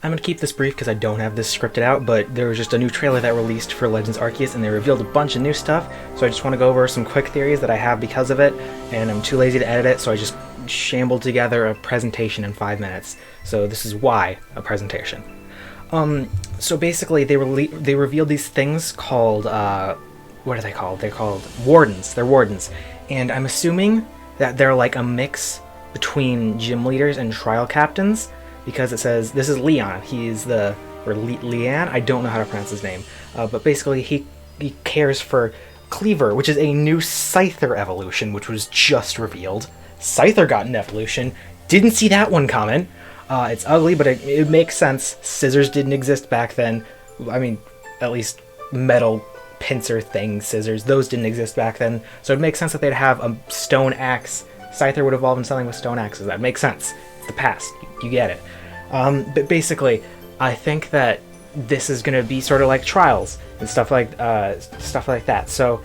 I'm going to keep this brief because I don't have this scripted out, but there was just a new trailer that released for Legends Arceus, and they revealed a bunch of new stuff, so I just want to go over some quick theories that I have because of it, and I'm too lazy to edit it, so I just shambled together a presentation in 5 minutes. So this is why a presentation. So basically they revealed these things called, what are they called? They're called Wardens. They're Wardens. And I'm assuming that they're like a mix between gym leaders and trial captains, because it says, this is Leon, Leanne, I don't know how to pronounce his name, but basically he cares for Cleaver, which is a new Scyther evolution, which was just revealed. Scyther got an evolution, didn't see that one coming. It's ugly, but it makes sense. Scissors didn't exist back then. I mean, at least metal pincer thing, scissors, those didn't exist back then, so it makes sense that they'd have a stone axe. Scyther would evolve into something with stone axes. That makes sense. It's the past. You get it. But basically, I think that this is going to be sort of like trials and stuff like that. So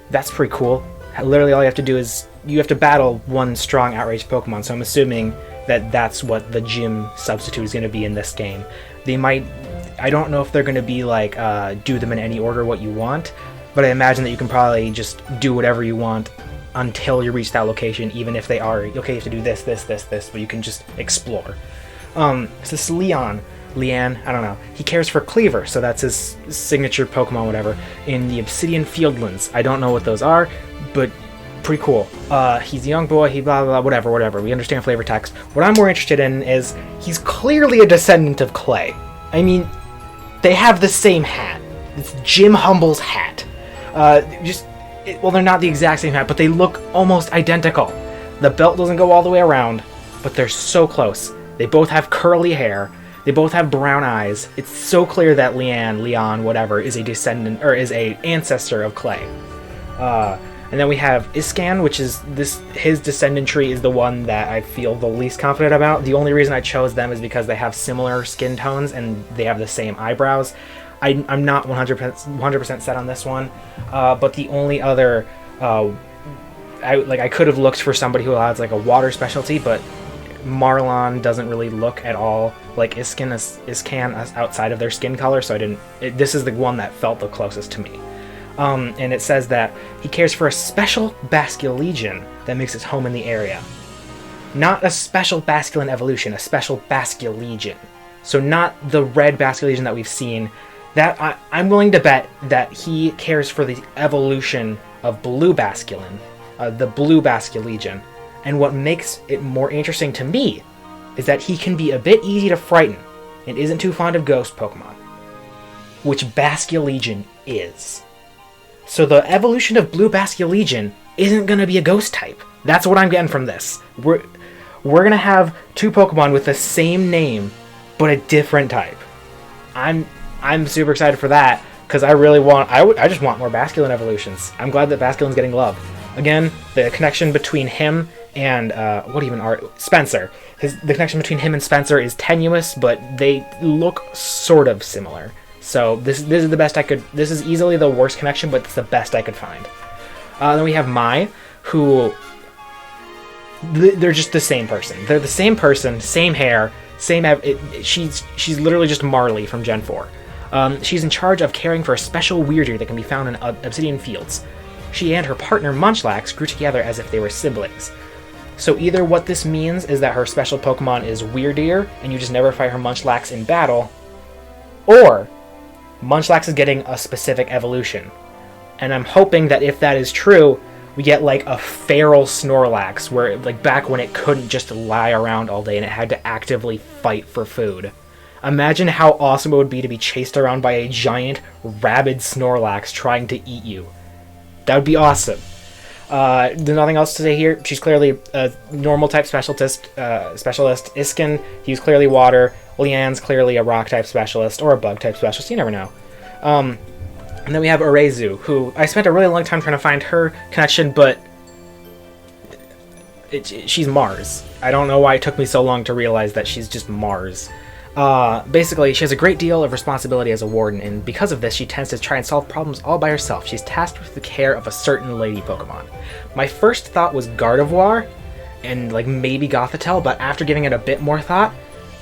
that's pretty cool. Literally, all you have to do is you have to battle one strong, outraged Pokemon. So I'm assuming that that's what the gym substitute is going to be in this game. They might. I don't know if they're going to be like do them in any order what you want, but I imagine that you can probably just do whatever you want until you reach that location, even if they are okay. You have to do this, but you can just explore. So this is Leanne, I don't know. He cares for Cleaver, so that's his signature Pokemon, whatever, in the Obsidian Fieldlands. I don't know what those are, but pretty cool. He's a young boy, he blah, blah, blah, whatever. We understand flavor text. What I'm more interested in is he's clearly a descendant of Clay. I mean, they have the same hat. It's Jim Humble's hat. Well, they're not the exact same hat, but they look almost identical. The belt doesn't go all the way around, but they're so close. They both have curly hair. They both have brown eyes. It's so clear that Leon, whatever, is a descendant, or is a ancestor of Clay. And then we have Iscan, which is his descendant tree is the one that I feel the least confident about. The only reason I chose them is because they have similar skin tones and they have the same eyebrows. I'm not 100% set on this one, but the only other, I could have looked for somebody who has like a water specialty, but Marlon doesn't really look at all like Iscan outside of their skin color, so this is the one that felt the closest to me. And it says that he cares for a special Basculegion that makes its home in the area. Not a special Basculin evolution, a special Basculegion. So not the red Basculegion that we've seen. That I'm willing to bet that he cares for the evolution of Blue Basculin, the Blue Basculegion. And what makes it more interesting to me is that he can be a bit easy to frighten and isn't too fond of ghost Pokemon, which Basculegion is. So the evolution of Blue Basculegion isn't going to be a ghost type. That's what I'm getting from this. We're going to have two Pokemon with the same name, but a different type. I'm super excited for that, because I just want more Basculin evolutions. I'm glad that Basculin's getting love. Again, the connection between him and Spencer. The connection between him and Spencer is tenuous, but they look sort of similar. So this is the best I could. This is easily the worst connection, but it's the best I could find. Then we have Mai, who they're just the same person. They're the same person, same hair, same. She's literally just Marley from Gen 4. She's in charge of caring for a special Weirdeer that can be found in Obsidian Fields. She and her partner Munchlax grew together as if they were siblings. So either what this means is that her special Pokemon is Weirdeer, and you just never fight her Munchlax in battle, or Munchlax is getting a specific evolution. And I'm hoping that if that is true, we get like a feral Snorlax, where like back when it couldn't just lie around all day and it had to actively fight for food. Imagine how awesome it would be to be chased around by a giant, rabid Snorlax trying to eat you. That would be awesome. There's nothing else to say here. She's clearly a normal type specialist. Iscan, he's clearly water. Leanne's clearly a rock type specialist or a bug type specialist. You never know. And then we have Arezu, who I spent a really long time trying to find her connection, but she's Mars. I don't know why it took me so long to realize that she's just Mars. Basically, she has a great deal of responsibility as a warden, and because of this, she tends to try and solve problems all by herself. She's tasked with the care of a certain lady Pokemon. My first thought was Gardevoir, and like maybe Gothitelle, but after giving it a bit more thought,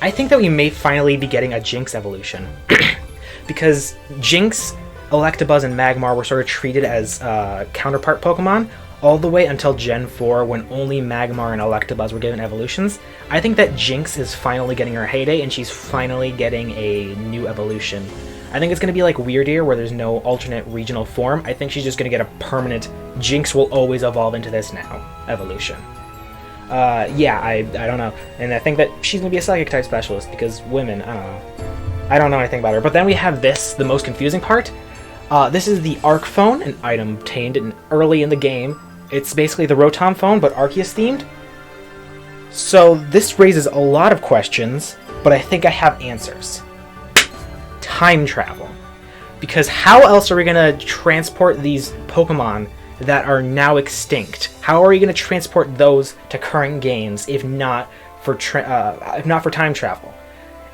I think that we may finally be getting a Jinx evolution. Because Jinx, Electabuzz, and Magmar were sort of treated as counterpart Pokemon all the way until Gen 4 when only Magmar and Electabuzz were given evolutions. I think that Jinx is finally getting her heyday and she's finally getting a new evolution. I think it's going to be like Weirdeer where there's no alternate regional form. I think she's just going to get a permanent Jinx will always evolve into this now evolution. Yeah, I don't know. And I think that she's going to be a Psychic type specialist because women, I don't know. I don't know anything about her. But then we have this, the most confusing part. This is the Arc Phone, an item obtained early in the game. It's basically the Rotom phone, but Arceus themed. So this raises a lot of questions, but I think I have answers. Time travel. Because how else are we going to transport these Pokemon that are now extinct? How are we going to transport those to current games if not for time travel?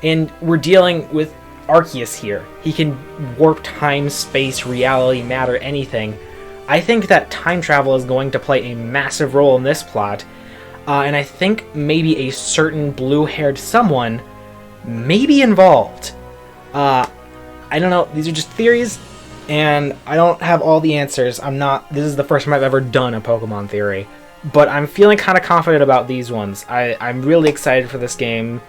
And we're dealing with Arceus here. He can warp time, space, reality, matter, anything. I think that time travel is going to play a massive role in this plot, and I think maybe a certain blue-haired someone may be involved. I don't know, these are just theories, and I don't have all the answers. This is the first time I've ever done a Pokemon theory, but I'm feeling kind of confident about these ones. I'm really excited for this game,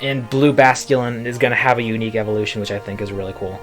and Blue Basculin is going to have a unique evolution, which I think is really cool.